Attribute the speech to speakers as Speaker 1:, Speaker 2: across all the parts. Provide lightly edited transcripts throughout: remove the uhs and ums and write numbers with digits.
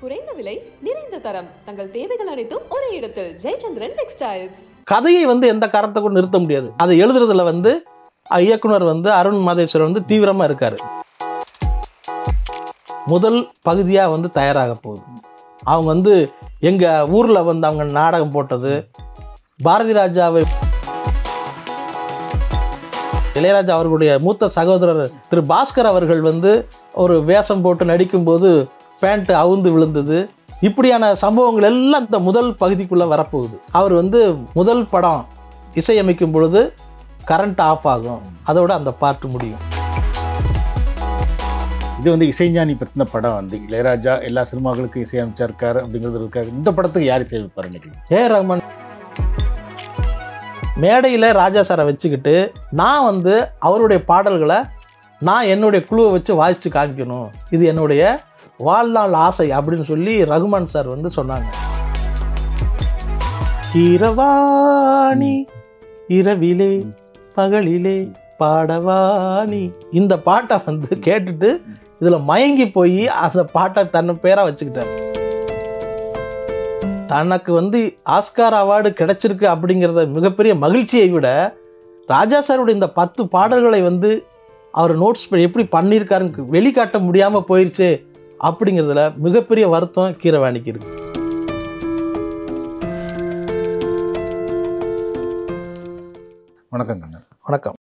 Speaker 1: குறைந்த விலை நிறைந்த தரம் தங்கள் தேவைகள் அனைத்தும் ஒரே இடத்தில் ஜெயச்சந்திரன் டெக்ஸ்டைல்ஸ்.
Speaker 2: கதையை எந்த காரணத்தை கூட நிறுத்த முடியாது. அதை எழுதுறதுல இயக்குனர் அருண் மாதேஸ்வரன் தீவிரமா இருக்காரு. முதல் பகுதியா தயாராக போகுது. அவங்க எங்க ஊர்ல அவங்க நாடகம் போட்டது, பாரதி ராஜாவை இளையராஜா அவர்களுடைய மூத்த சகோதரர் திரு பாஸ்கர் அவர்கள் ஒரு வேஷம் போட்டு நடிக்கும்போது பேண்ட் அவுந்து விழுந்தது. இப்படியான சம்பவங்கள் எல்லாம் இந்த முதல் பகுதிக்குள்ளே வரப்போகுது. அவர் முதல் படம் இசையமைக்கும் பொழுது கரண்ட் ஆஃப் ஆகும், அதோட அந்த பார்ட் முடியும்.
Speaker 3: இது இசைஞானி பற்றின படம். இளையராஜா எல்லா சினிமாக்களுக்கும் இசையமைச்சிருக்காரு அப்படிங்கிறது இருக்காரு. இந்த படத்துக்கு யார் இசையமைப்பார் நினைக்கிறீங்க?
Speaker 2: ஏஆர் ரஹ்மான் மேடையில் ராஜா சாரை வச்சுக்கிட்டு நான் அவருடைய பாடல்களை நான் என்னுடைய குழுவை வச்சு வாசித்து காமிக்கணும், இது என்னுடைய வாழ்நாள் ஆசை அப்படின்னு சொல்லி ரகுமான் சார் சொன்னாங்க. கீரவாணி இரவிலே பகலிலே பாடவாணி, இந்த பாட்டை கேட்டுட்டு இதில் மயங்கி போய் அந்த பாட்டை தன்னை பேராக வச்சுக்கிட்டார். தனக்கு ஆஸ்கார் அவார்டு கிடைச்சிருக்கு அப்படிங்கிறத மிகப்பெரிய மகிழ்ச்சியை விட ராஜா சாருடைய இந்த 10 பாடல்களை அவர் நோட்ஸ் எப்படி பண்ணியிருக்காருன்னு வெளிக்காட்ட முடியாமல் போயிடுச்சு அப்படிங்கிறதுல மிகப்பெரிய வருத்தம் கீரவாணிக்கு இருக்கு.
Speaker 3: வணக்கம் கண்ணன்.
Speaker 2: வணக்கம்.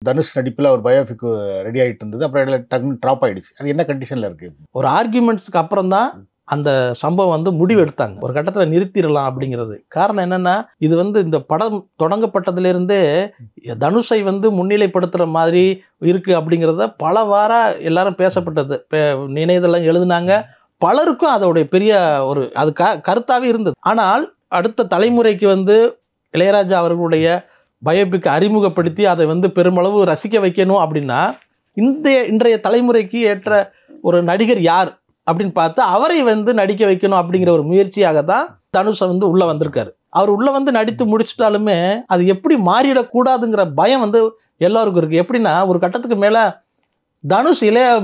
Speaker 3: தனுஷ் நடிப்பில் ஒரு பயோபிக் ரெடி ஆகிட்டு இருந்தது, அப்புறம் டக்குன்னு ட்ராப் ஆகிடுச்சு. அது என்ன கண்டிஷனில் இருக்குது?
Speaker 2: ஒரு ஆர்கியூமெண்ட்ஸ்க்கு அப்புறம் தான் அந்த சம்பவம் முடிவு எடுத்தாங்க. ஒரு கட்டத்தில் நிறுத்திடலாம் அப்படிங்கிறது. காரணம் என்னென்னா, இது இந்த படம் தொடங்கப்பட்டதுலேருந்தே தனுஷை முன்னிலைப்படுத்துகிற மாதிரி இருக்குது அப்படிங்கிறத பல வாரம் எல்லாரும் பேசப்பட்டது. இணையதெல்லாம் எழுதுனாங்க. பலருக்கும் அதோடைய பெரிய ஒரு அது கருத்தாகவே இருந்தது. ஆனால் அடுத்த தலைமுறைக்கு இளையராஜா அவர்களுடைய பயோபிக் அறிமுகப்படுத்தி அதை பெருமளவு ரசிக்க வைக்கணும் அப்படின்னா இன்றைய தலைமுறைக்கு ஏற்ற ஒரு நடிகர் யார் அப்படின்னு பார்த்து அவரை நடிக்க வைக்கணும் அப்படிங்கிற ஒரு முயற்சியாக தான் தனுஷை உள்ளே வந்திருக்காரு. அவர் உள்ளே நடித்து முடிச்சிட்டாலுமே அது எப்படி மாறிடக்கூடாதுங்கிற பயம் எல்லாருக்கும் இருக்குது. எப்படின்னா, ஒரு கட்டத்துக்கு மேலே தனுஷ்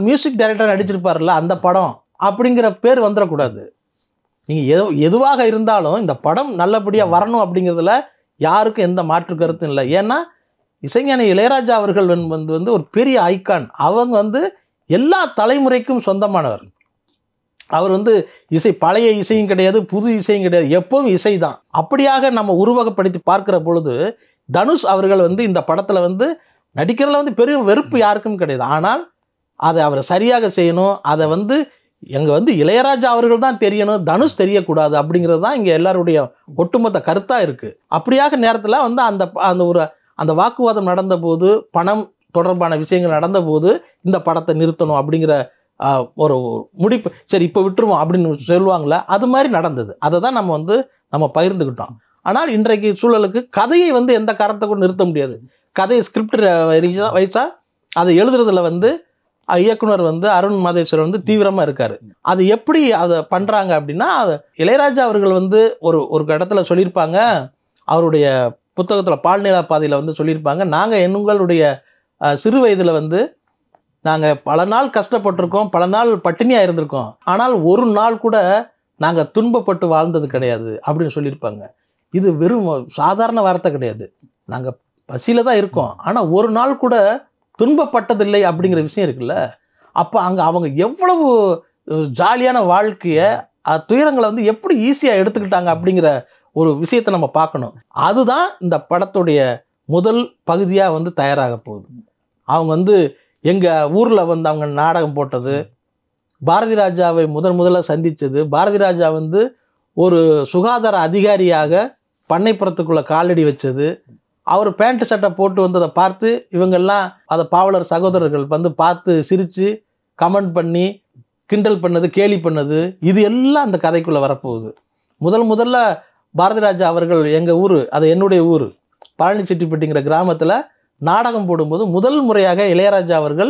Speaker 2: மியூசிக் டைரக்டர் நடிச்சிருப்பார்ல அந்த படம் அப்படிங்கிற பேர் வந்துடக்கூடாது. நீங்கள் எதுவாக இருந்தாலும் இந்த படம் நல்லபடியாக வரணும் அப்படிங்கிறதுல யாருக்கும் எந்த மாற்று கருத்தும் இல்லை. ஏன்னா இசைஞானி இளையராஜா அவர்கள் ஒரு பெரிய ஐகான். அவங்க எல்லா தலைமுறைக்கும் சொந்தமானவர். அவர் இசை பழைய இசையும் கிடையாது, புது இசையும் கிடையாது, எப்பவும் இசை தான். அப்படியாக நம்ம உருவகப்படுத்தி பார்க்குற பொழுது தனுஷ் அவர்கள் இந்த படத்தில் நடிக்கிறதுல பெரிய வெறுப்பு யாருக்கும் கிடையாது. ஆனால் அதை அவர் சரியாக செய்யணும். அதை எங்கே இளையராஜா அவர்கள் தான் தெரியணும், தனுஷ் தெரியக்கூடாது அப்படிங்கிறது தான் இங்கே எல்லாருடைய ஒட்டுமொத்த கருத்தாக இருக்குது. அப்படியாக நேரத்தில் அந்த வாக்குவாதம் நடந்தபோது, பணம் தொடர்பான விஷயங்கள் நடந்தபோது இந்த படத்தை நிறுத்தணும் அப்படிங்கிற ஒரு முடிப்பு, சரி இப்போ விட்டுருவோம் அப்படின்னு சொல்லுவாங்களே, அது மாதிரி நடந்தது. அதை தான் நம்ம பகிர்ந்துக்கிட்டோம். ஆனால் இன்றைக்கு சூழலுக்கு கதையை எந்த காரணத்தை கூட நிறுத்த முடியாது. கதையை ஸ்கிரிப்ட் வைஸாக அதை எழுதுறதுல இயக்குனர் அருண் மாதேஸ்வரன் தீவிரமாக இருக்கார். அது எப்படி அதை பண்ணுறாங்க அப்படின்னா, இளையராஜா அவர்கள் ஒரு இடத்துல சொல்லியிருப்பாங்க, அவருடைய புத்தகத்தில் பால்நிலா பாதையில் சொல்லியிருப்பாங்க, நாங்கள் எங்களுடைய சிறு வயதில் நாங்கள் பல நாள் கஷ்டப்பட்டிருக்கோம், பல நாள் பட்டினியாக இருந்திருக்கோம், ஆனால் ஒரு நாள் கூட நாங்கள் துன்பப்பட்டு வாழ்ந்தது கிடையாது அப்படின்னு சொல்லியிருப்பாங்க. இது வெறும் சாதாரண வார்த்தை கிடையாது. நாங்கள் பசியில் தான் இருக்கோம், ஆனால் ஒரு நாள் கூட துன்பப்பட்டதில்லை அப்படிங்கிற விஷயம் இருக்குல்ல. அப்போ அவங்க எவ்வளவு ஜாலியான வாழ்க்கையை, துயரங்களை எப்படி ஈஸியாக எடுத்துக்கிட்டாங்க அப்படிங்கிற ஒரு விஷயத்தை நம்ம பார்க்கணும். அதுதான் இந்த படத்துடைய முதல் பகுதியாக தயாராக போகுது. அவங்க எங்கள் ஊரில் அவங்க நாடகம் போட்டது, பாரதி ராஜாவை முதல்ல சந்தித்தது, பாரதி ராஜா ஒரு சுகாதார அதிகாரியாக பண்ணைப்புறத்துக்குள்ளே காலடி வச்சது, அவர் பேண்ட் சட்டை போட்டு வந்ததை பார்த்து இவங்கெல்லாம் அதை பாவலர் சகோதரர்கள் பார்த்து சிரித்து கமெண்ட் பண்ணி கிண்டல் பண்ணது, கேலி பண்ணது, இது எல்லாம் அந்த கதைக்குள்ளே வரப்போகுது. முதல்ல பாரதி ராஜா அவர்கள் எங்கள் ஊர், அது என்னுடைய ஊர் பழனிச்செட்டிப்பட்டிங்கிற கிராமத்தில் நாடகம் போடும்போது முதல் முறையாக இளையராஜா அவர்கள்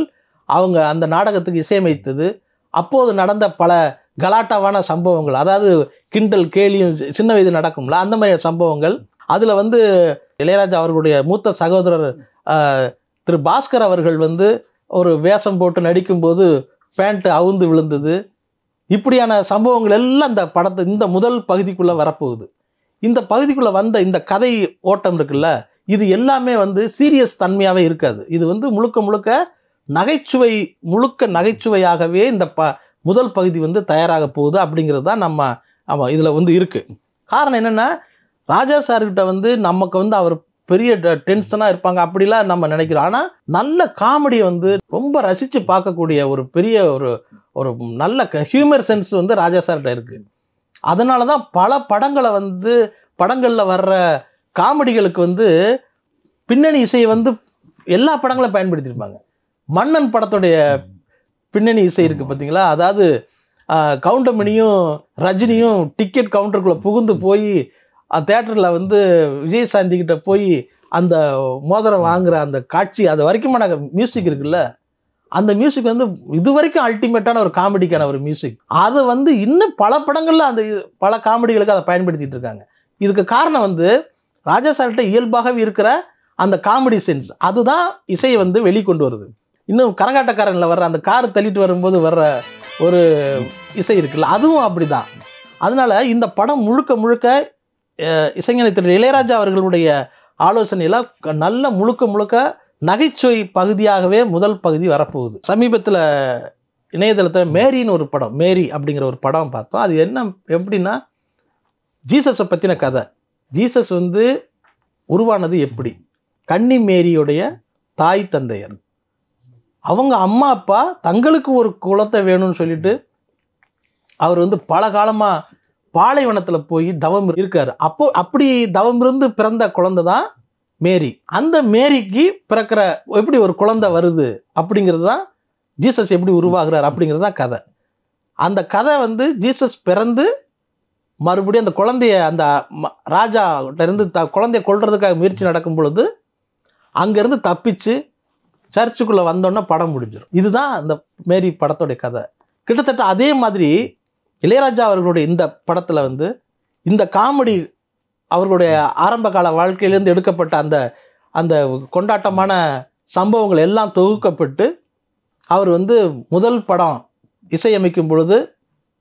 Speaker 2: அவங்க அந்த நாடகத்துக்கு இசையமைத்தது. அப்போது நடந்த பல கலாட்டாவான சம்பவங்கள், அதாவது கிண்டல் கேலியும் சின்ன வயது நடக்கும்ல, அந்த மாதிரி சம்பவங்கள். அதில் இளையராஜா அவர்களுடைய மூத்த சகோதரர் திரு பாஸ்கர் அவர்கள் ஒரு வேஷம் போட்டு நடிக்கும்போது பேண்ட் அவுந்து விழுந்தது. இப்படியான சம்பவங்கள் எல்லாம் இந்த படத்தை இந்த முதல் பகுதிக்குள்ளே வரப்போகுது. இந்த பகுதிக்குள்ளே வந்த இந்த கதை ஓட்டம் இருக்குல்ல, இது எல்லாமே வந்து சீரியஸ் தன்மையாகவே இருக்காது. இது வந்து முழுக்க முழுக்க நகைச்சுவையாகவே இந்த முதல் பகுதி வந்து தயாராக போகுது அப்படிங்கிறது தான் நம்ம இதில் வந்து இருக்குது. காரணம் என்னென்னா, ராஜா சார்கிட்ட வந்து நமக்கு வந்து அவர் பெரிய டென்ஷனாக இருப்பாங்க அப்படிலாம் நம்ம நினைக்கிறோம். ஆனால் நல்ல காமெடியை வந்து ரொம்ப ரசித்து பார்க்கக்கூடிய ஒரு பெரிய ஒரு நல்ல ஹியூமர் சென்ஸ் வந்து ராஜா சார்கிட்ட இருக்குது. அதனால தான் பல படங்களில் வர்ற காமெடிகளுக்கு வந்து பின்னணி இசையை வந்து எல்லா படங்களும் பயன்படுத்தியிருப்பாங்க. மன்னன் படத்துடைய பின்னணி இசை இருக்குது பார்த்தீங்களா? அதாவது கவுண்டமணியும் ரஜினியும் டிக்கெட் கவுண்டருக்குள்ளே புகுந்து போய் தேட்டரில் வந்து விஜயசாந்தி கிட்ட போய் அந்த மோதிரம் வாங்குகிற அந்த காட்சி, அது வரைக்குமான மியூசிக் இருக்குல்ல, அந்த மியூசிக் வந்து இது வரைக்கும் அல்டிமேட்டான ஒரு காமெடிக்கான ஒரு மியூசிக். அதை வந்து இன்னும் பல படங்களில் பல காமெடிகளுக்கு அதை பயன்படுத்திகிட்டு இருக்காங்க. இதுக்கு காரணம் வந்து ராஜா சார்கிட்ட இயல்பாகவே இருக்கிற அந்த காமெடி சென்ஸ், அதுதான் இசையை வந்து வெளிக்கொண்டு வருது. இன்னும் கரகாட்டக்காரனில் வர்ற அந்த கார் தள்ளிட்டு வரும்போது வர்ற ஒரு இசை இருக்குல்ல, அதுவும் அப்படி தான். அதனால் இந்த படம் முழுக்க இசைஞானி திரு இளையராஜா அவர்களுடைய ஆலோசனையில் நல்ல முழுக்க நகைச்சுவை பகுதியாகவே முதல் பகுதி வரப்போகுது. சமீபத்தில் இணையதளத்தில் மேரின்னு ஒரு படம், மேரி அப்படிங்கிற ஒரு படம் பார்த்தோம். அது எப்படின்னா, ஜீசஸை பற்றின கதை. ஜீசஸ் வந்து உருவானது எப்படி? கன்னி மேரியுடைய தாய் தந்தையர், அவங்க அம்மா அப்பா தங்களுக்கு ஒரு குலத்தை வேணும்னு சொல்லிட்டு அவர் வந்து பல காலமாக பாலைவனத்தில் போய் தவம் இருக்கார். அப்படி தவம் இருந்து பிறந்த குழந்தை தான் மேரி. அந்த மேரிக்கு பிறக்கிற எப்படி ஒரு குழந்தை வருது அப்படிங்கிறது தான் ஜீசஸ் எப்படி உருவாகிறார் அப்படிங்கிறது தான் கதை. அந்த கதை வந்து ஜீசஸ் பிறந்து மறுபடியும் அந்த குழந்தைய அந்த ராஜாட்டிருந்து குழந்தைய கொல்றதுக்காக முயற்சி நடக்கும் பொழுது அங்கேருந்து தப்பிச்சு சர்ச்சுக்குள்ளே வந்தோன்னே படம் முடிஞ்சிடும். இதுதான் அந்த மேரி படத்தோடைய கதை. கிட்டத்தட்ட அதே மாதிரி இளையராஜா அவர்களுடைய இந்த படத்தில் வந்து இந்த காமெடி அவர்களுடைய ஆரம்ப கால வாழ்க்கையிலேருந்து எடுக்கப்பட்ட அந்த கொண்டாட்டமான சம்பவங்கள் எல்லாம் தொகுக்கப்பட்டு அவர் வந்து முதல் படம் இசையமைக்கும் பொழுது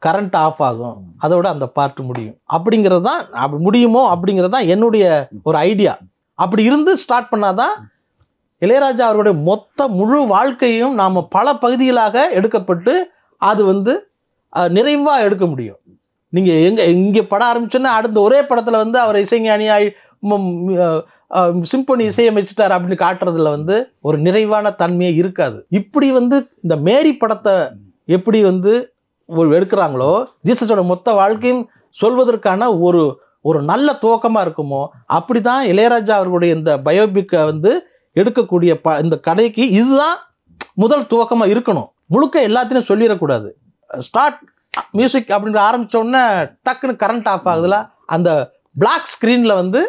Speaker 2: கரண்ட் ஆஃப் ஆகும், அதோட அந்த பார்ட் முடியும் அப்படிங்கிறது தான், அப்படி முடியுமோ அப்படிங்கிறது தான் என்னுடைய ஒரு ஐடியா. அப்படி இருந்து ஸ்டார்ட் பண்ணாதான் இளையராஜா அவர்களுடைய முழு வாழ்க்கையும் நாம் பல பகுதிகளாக எடுக்கப்பட்டு அது வந்து நிறைவாக எடுக்க முடியும். நீங்கள் இங்கே படம் ஆரம்பிச்சோன்னா அடுத்த ஒரே படத்தில் வந்து அவர் இசைஞானியாய் சிம்பொனி இசையமைச்சிட்டார் அப்படின்னு காட்டுறதுல வந்து ஒரு நிறைவான தன்மையே இருக்காது. இப்படி வந்து இந்த மேரி படத்தை எப்படி வந்து எடுக்கிறாங்களோ, ஜீசஸோட மொத்த வாழ்க்கையும் சொல்வதற்கான ஒரு நல்ல துவக்கமாக இருக்குமோ, அப்படி தான் இளையராஜா அவர்களுடைய இந்த பயோபிக்கை வந்து எடுக்கக்கூடிய இந்த கதைக்கு இதுதான் முதல் துவக்கமாக இருக்கணும். முழுக்க எல்லாத்தையும் சொல்லிடக்கூடாது. ஸ்டார்ட் மியூசிக் அப்படின்ற ஆரம்பித்தோடனே டக்குன்னு கரண்ட் ஆஃப் ஆகுதுல, அந்த பிளாக் ஸ்க்ரீனில் வந்து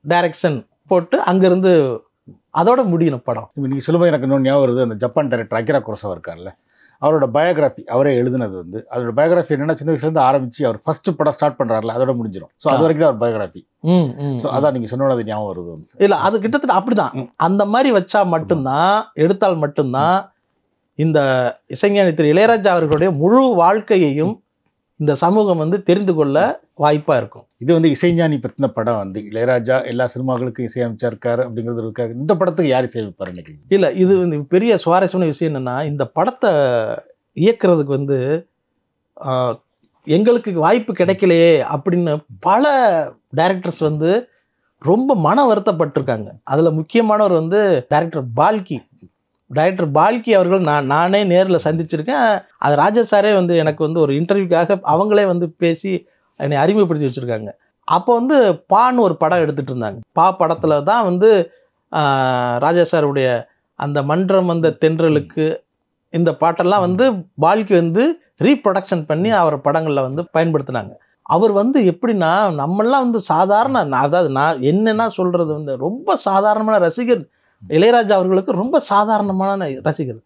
Speaker 2: டைரக்ஷன் போட்டு அங்கேருந்து அதோட முடியணும் படம்.
Speaker 3: இப்போ நீங்கள் சொல்லும்போது எனக்கு இன்னொன்று ஞாபகம் வருது. அந்த ஜப்பான் டைரக்டர் அகிரா குரோசாவா இருக்கார்ல, அவரோட பயோகிராஃபி அவரே எழுதுனது வந்து, அதோட பயோகிராஃபி என்னென்னா சின்ன வயசுலேருந்து ஆரம்பித்து அவர் ஃபஸ்ட்டு படம் ஸ்டார்ட் பண்ணுறாருல அதோட முடிஞ்சிடும். ஸோ அது வரைக்கும் தான் அவர் பயோகிராஃபி. ஸோ அதான் நீங்கள் சொன்னோட அது ஞாபகம் வருது வந்து.
Speaker 2: இல்லை, அது கிட்டத்தட்ட அப்படி தான். அந்த மாதிரி வச்சா மட்டும்தான், எடுத்தால் மட்டும்தான் இந்த இசைஞானி திரு இளையராஜா அவர்களுடைய முழு வாழ்க்கையையும் இந்த சமூகம் வந்து தெரிந்து கொள்ள வாய்ப்பாக இருக்கும்.
Speaker 3: இது வந்து இசைஞானி பற்றின படம் வந்து இளையராஜா எல்லா சினிமாக்களுக்கும் இசையமைச்சிருக்காரு அப்படிங்கிறது இருக்காரு. இந்த படத்துக்கு யார் இசையமைப்பார் நினைக்கிறீங்க? இல்லை, இது வந்து பெரிய சுவாரஸ்யமான விஷயம் என்னென்னா, இந்த படத்தை இயக்குறதுக்கு வந்து எங்களுக்கு வாய்ப்பு கிடைக்கலையே அப்படின்னு பல டைரக்டர்ஸ் வந்து ரொம்ப மன வருத்தப்பட்டிருக்காங்க. அதில் முக்கியமானவர் வந்து டைரக்டர் பால்கி அவர்கள் நானே நேரில் சந்திச்சிருக்கேன். அது ராஜா சாரே வந்து எனக்கு வந்து ஒரு இன்டர்வியூக்காக அவங்களே வந்து பேசி என்னை அறிமுகப்படுத்தி வச்சுருக்காங்க. அப்போ வந்து பான்னு ஒரு படம் எடுத்துகிட்டு இருந்தாங்க. படத்தில் தான் வந்து ராஜா சாருடைய அந்த மன்றம் வந்த தென்றலுக்கு இந்த பாட்டெல்லாம் வந்து பால்கி வந்து ரீப்ரொடக்ஷன் பண்ணி அவர் படங்களில் வந்து பயன்படுத்தினாங்க. அவர் வந்து எப்படின்னா, நம்மெல்லாம் வந்து சாதாரண, அதாவது நான் என்னென்னா சொல்கிறது வந்து ரொம்ப சாதாரணமான ரசிகர். இளையராஜா அவர்களுக்கு ரொம்ப சாதாரணமான ரசிகர்.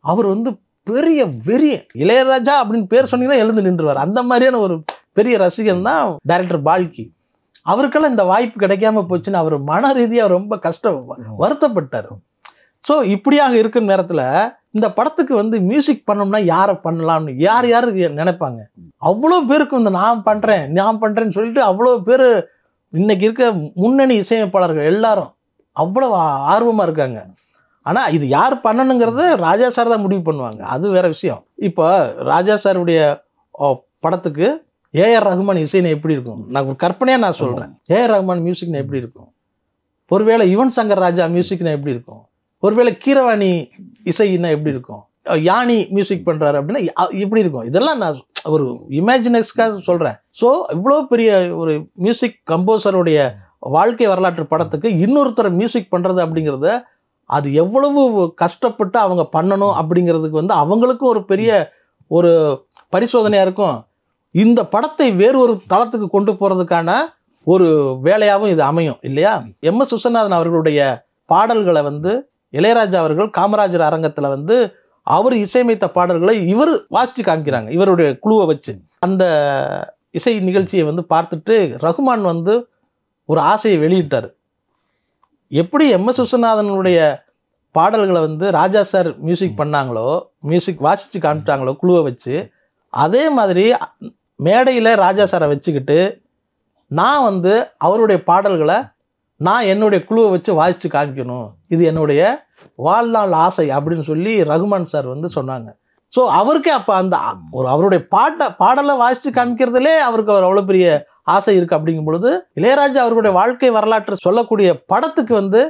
Speaker 3: அவர் வந்து பெரிய வெறிய இளையராஜா அப்படின்னு பேர் சொன்னீங்கன்னா எழுந்து நின்றுவார். அந்த மாதிரியான ஒரு பெரிய ரசிகர் தான் டைரக்டர் பால்கி. அவருக்கெல்லாம் இந்த வாய்ப்பு கிடைக்காம போச்சுன்னு அவர் மன ரீதியாக ரொம்ப வருத்தப்பட்டார். ஸோ இப்படியாக இருக்கிற நேரத்தில்
Speaker 2: இந்த படத்துக்கு வந்து மியூசிக் பண்ணோம்னா யாரை பண்ணலாம்னு யார் நினைப்பாங்க. அவ்வளோ பேருக்கு வந்து நான் பண்ணுறேன்னு சொல்லிட்டு அவ்வளோ பேர் இன்னைக்கு இருக்க முன்னணி இசையமைப்பாளர்கள் எல்லாரும் அவ்வளோ ஆர்வமாக இருக்காங்க. ஆனால் இது யார் பண்ணணுங்கிறத ராஜா சார் தான் முடிவு பண்ணுவாங்க. அது வேற விஷயம். இப்போ ராஜா சாருடைய படத்துக்கு ஏஆர் ரஹ்மான் இசைன்னு எப்படி இருக்கும்? நான் ஒரு கற்பனையாக நான் சொல்கிறேன். ஏஆர் ரஹ்மான் மியூசிக்னா எப்படி இருக்கும்? ஒருவேளை யுவன் சங்கர் ராஜா மியூசிக்னா எப்படி இருக்கும்? ஒருவேளை கீரவாணி இசைன்னா எப்படி இருக்கும்? யானி மியூசிக் பண்ணுறாரு அப்படின்னா எப்படி இருக்கும்? இதெல்லாம் நான் ஒரு இமேஜினஸ்க்காக சொல்கிறேன். ஸோ இவ்வளோ பெரிய ஒரு மியூசிக் கம்போசருடைய வாழ்க்கை வரலாற்று படத்துக்கு இன்னொருத்தர் மியூசிக் பண்ணுறது அப்படிங்கிறத அது எவ்வளவு கஷ்டப்பட்டு அவங்க பண்ணணும் அப்படிங்கிறதுக்கு வந்து அவங்களுக்கும் ஒரு பெரிய ஒரு பரிசோதனையாக இருக்கும். இந்த படத்தை வேறு ஒரு தளத்துக்கு கொண்டு போகிறதுக்கான ஒரு வேலையாகவும் இது அமையும் இல்லையா? எம்.எஸ். விஸ்வநாதன் அவர்களுடைய பாடல்களை வந்து இளையராஜா அவர்கள் காமராஜர் அரங்கத்தில் வந்து அவர் இசையமைத்த பாடல்களை இவர் வாசித்து காமிக்கிறாங்க இவருடைய குழுவை வச்சு. அந்த இசை நிகழ்ச்சியை வந்து பார்த்துட்டு ரகுமான் வந்து ஒரு ஆசையை வெளியிட்டார். எப்படி எம்.எஸ். விஸ்வநாதனுடைய பாடல்களை வந்து ராஜா சார் மியூசிக் பண்ணாங்களோ, மியூசிக் வாசித்து காமிட்டாங்களோ குழுவை வச்சு, அதே மாதிரி மேடையில் ராஜா சாரை வச்சுக்கிட்டு நான் வந்து அவருடைய பாடல்களை நான் என்னுடைய குழுவை வச்சு வாசித்து காமிக்கணும், இது என்னுடைய வாழ்நாள் ஆசை அப்படின்னு சொல்லி ரகுமான் சார் வந்து சொன்னாங்க. ஸோ அவருக்கே அப்போ அந்த ஒரு அவருடைய பாடலை வாசித்து காமிக்கிறதுலே அவருக்கு அவ்வளோ பெரிய ஆசை இருக்குது. அப்படிங்கும் பொழுது இளையராஜா அவர்களுடைய வாழ்க்கை வரலாற்று சொல்லக்கூடிய படத்துக்கு வந்து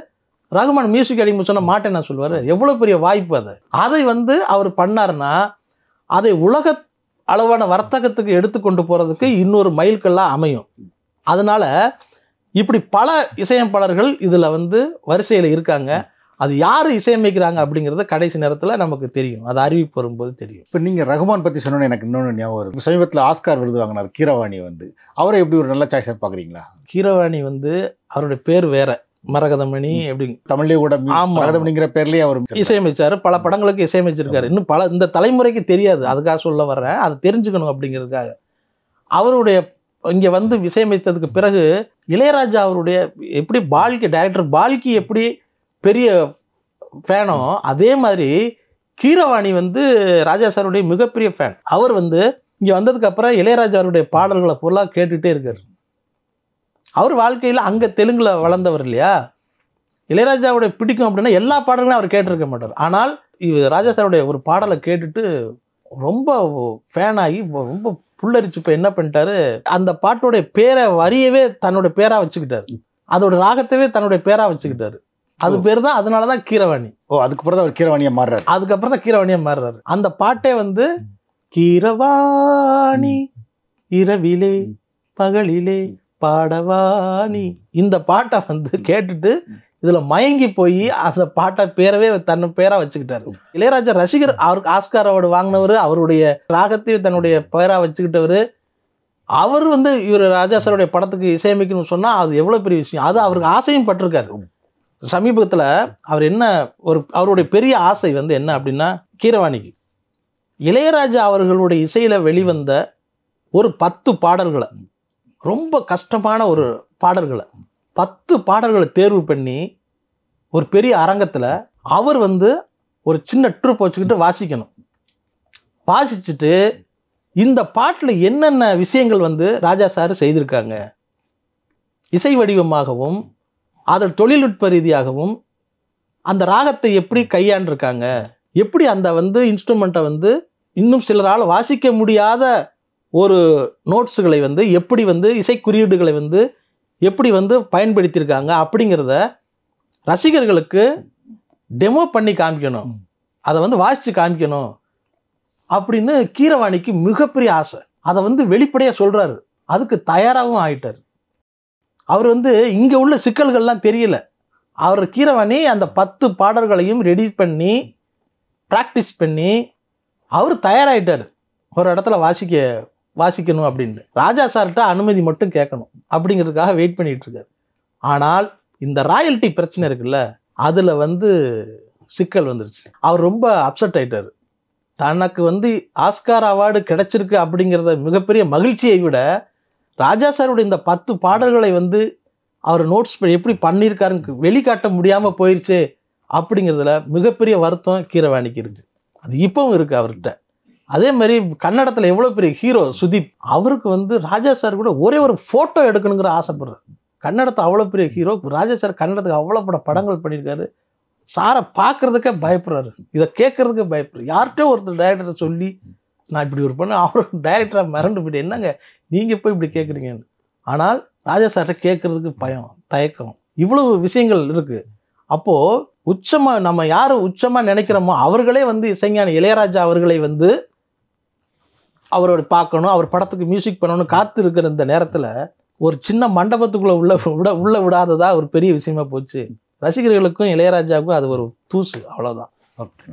Speaker 2: ரகுமான் மியூசிக் அடிமை சொன்ன மாட்டேன் நான் சொல்லுவார். எவ்வளோ பெரிய வாய்ப்பு அது. அதை வந்து அவர் பண்ணார்னா அதை உலக அளவான வர்த்தகத்துக்கு எடுத்துக்கொண்டு போகிறதுக்கு இன்னொரு மைல்கல்லாக அமையும். அதனால் இப்படி பல இசையமைப்பாளர்கள் இதில் வந்து வரிசையில் இருக்காங்க. அது யார் இசையமைக்கிறாங்க அப்படிங்கிறத கடைசி நேரத்தில் நமக்கு தெரியும், அது அறிவிப்பு வரும்போது தெரியும்.
Speaker 4: இப்போ நீங்கள் ரகுமான் பற்றி சொன்னோன்னு எனக்கு இன்னொன்று ஞாபகம் வருது. சமீபத்தில் ஆஸ்கார் விருது வாங்கினார் கீரவாணி வந்து. அவரை எப்படி ஒரு நல்ல சாய்ஸாக பார்க்குறீங்களா?
Speaker 2: கீரவாணி வந்து அவருடைய பேர் வேற, மரகதமணி எப்படி
Speaker 4: தமிழ்லேயே கூட மரகதமணிங்கிற பேர்லேயே அவர்
Speaker 2: இசையமைச்சார். பல படங்களுக்கு இசையமைச்சிருக்காரு. இன்னும் பல இந்த தலைமுறைக்கு தெரியாது, அதுக்காக சொல்ல வர்றேன், அதை தெரிஞ்சுக்கணும் அப்படிங்கிறதுக்காக. அவருடைய இங்கே வந்து இசையமைத்ததுக்கு பிறகு இளையராஜா அவருடைய எப்படி டைரக்டர் பால்கி எப்படி பெரிய ஃபேனோ அதே மாதிரி கீரவாணி வந்து ராஜா சாருடைய மிகப்பெரிய ஃபேன். அவர் வந்து இங்கே வந்ததுக்கப்புறம் இளையராஜாவுடைய பாடல்களை ஃபுல்லாக கேட்டுகிட்டே இருக்கார். அவர் வாழ்க்கையில் அங்கே தெலுங்கில் வளர்ந்தவர் இல்லையா? இளையராஜாவுடைய பிடிக்கும் அப்படின்னா எல்லா பாடல்களும் அவர் கேட்டிருக்க மாட்டார். ஆனால் ராஜா சாருடைய ஒரு பாடலை கேட்டுட்டு ரொம்ப ஃபேனாகி ரொம்ப புல்லரிச்சு இப்போ என்ன பண்ணிட்டாரு, அந்த பாட்டோடைய பேரை வரியவே தன்னுடைய பேராக வச்சுக்கிட்டாரு, அதோட ராகத்தவே தன்னுடைய பேராக வச்சுக்கிட்டாரு. அது பேர் தான், அதனால தான் கீரவாணி.
Speaker 4: அதுக்கப்புறம் தான் அவர் கீரவாணியாக மாறுறாரு.
Speaker 2: அதுக்கப்புறம் தான் கீரவாணியாக மாறுறாரு. அந்த பாட்டே வந்து கீரவாணி இரவிலே பகலிலே பாடவாணி, இந்த பாட்டை வந்து கேட்டுட்டு இதில் மயங்கி போய் அந்த பாட்டை பேரவே தன்னை பேராக வச்சுக்கிட்டாரு. இளையராஜா ரசிகர். அவருக்கு ஆஸ்கார் அவார்டு வாங்கினவர், அவருடைய ராகத்தையும் தன்னுடைய பேராக வச்சுக்கிட்டவர். அவர் வந்து இவர் ராஜா சாருடைய படத்துக்கு இசையமைக்கணும்னு சொன்னால் அது எவ்வளோ பெரிய விஷயம். அது அவருக்கு ஆசையும் பட்டிருக்காரு. சமீபத்தில் அவர் என்ன அவருடைய பெரிய ஆசை வந்து என்ன அப்படின்னா, கீரவாணிக்கு இளையராஜா அவர்களுடைய இசையில் வெளிவந்த ஒரு 10 பாடல்களை, ரொம்ப கஷ்டமான ஒரு பாடல்களை 10 பாடல்களை தேர்வு பண்ணி ஒரு பெரிய அரங்கத்தில் அவர் வந்து ஒரு சின்ன ட்ரூப் வச்சுக்கிட்டு வாசிக்கணும். வாசிச்சுட்டு இந்த பாட்டில் என்னென்ன விஷயங்கள் வந்து ராஜா சார் செய்திருக்காங்க, இசை வடிவமாகவும் அதன் தொழில்நுட்ப ரீதியாகவும் அந்த ராகத்தை எப்படி கையாண்டிருக்காங்க, எப்படி அந்த வந்து இன்ஸ்ட்ருமெண்ட்டை வந்து இன்னும் சிலரால் வாசிக்க முடியாத ஒரு நோட்ஸுகளை வந்து எப்படி வந்து இசை குறியீடுகளை வந்து எப்படி வந்து பயன்படுத்தியிருக்காங்க அப்படிங்கிறத ரசிகர்களுக்கு டெமோ பண்ணி காமிக்கணும், அதை வந்து வாசித்து காமிக்கணும் அப்படின்னு கீரவாணிக்கு மிகப்பெரிய ஆசை. அதை வந்து வெளிப்படையாக சொல்கிறாரு. அதுக்கு தயாராகவும் ஆயிட்டார். அவர் வந்து இங்கே உள்ள சிக்கல்கள்லாம் தெரியல. அவர் கீரவாணி அந்த 10 பாடல்களையும் ரெடி பண்ணி ப்ராக்டிஸ் பண்ணி அவர் தயாராகிட்டார் ஒரு இடத்துல வாசிக்கணும் அப்படின்ட்டு. ராஜா சார்கிட்ட அனுமதி மட்டும் கேட்கணும் அப்படிங்கிறதுக்காக வெயிட் பண்ணிகிட்டு இருக்கார். ஆனால் இந்த ராயல்ட்டி பிரச்சனை இருக்குல்ல, அதில் வந்து சிக்கல் வந்துருச்சு. அவர் ரொம்ப அப்செட் ஆகிட்டார். தனக்கு வந்து ஆஸ்கார் அவார்டு கிடைச்சிருக்கு அப்படிங்கிறத மிகப்பெரிய மகிழ்ச்சியை விட ராஜா சாருடைய இந்த 10 பாடல்களை வந்து அவர் நோட்ஸ் எப்படி பண்ணியிருக்காருன்னு வெளிக்காட்ட முடியாமல் போயிடுச்சு அப்படிங்கிறதுல மிகப்பெரிய வருத்தம் கீரவாணிக்கு இருக்குது. அது இப்பவும் இருக்குது அவர்கிட்ட. அதே மாதிரி கன்னடத்தில் எவ்வளோ பெரிய ஹீரோ சுதீப், அவருக்கு வந்து ராஜா சார் கூட ஒரே ஒரு ஃபோட்டோ எடுக்கணுங்கிற ஆசைப்படுறாரு. கன்னடத்தை அவ்வளோ பெரிய ஹீரோ ராஜா சார், கன்னடத்துக்கு அவ்வளோ படங்கள் பண்ணியிருக்காரு. சாரை பார்க்குறதுக்கே பயப்படுறாரு, இதை கேட்கறதுக்கே பயப்படுறாரு. யார்கிட்டயோ ஒருத்தர் டைரக்டரை சொல்லி நான் இப்படி ஒரு பண்ண, அவர் டைரக்டராக மறந்து போயிட்டு என்னங்க நீங்கள் போய் இப்படி கேட்குறீங்கன்னு. ஆனால் ராஜா சார்கிட்ட கேட்கறதுக்கு பயம், தயக்கம், இவ்வளவு விஷயங்கள் இருக்குது. அப்போது உச்சமாக நம்ம யார் உச்சமாக நினைக்கிறோமோ அவர்களே வந்து இசைஞானி இளையராஜா அவர்களை வந்து அவரோட பார்க்கணும், அவர் படத்துக்கு மியூசிக் பண்ணணும்னு காத்து இருக்கிற இந்த நேரத்தில் ஒரு சின்ன மண்டபத்துக்குள்ளே உள்ள விடாததா ஒரு பெரிய விஷயமா போச்சு. ரசிகர்களுக்கும் இளையராஜாவுக்கும் அது ஒரு தூசு, அவ்வளோதான்.
Speaker 4: ஓகே.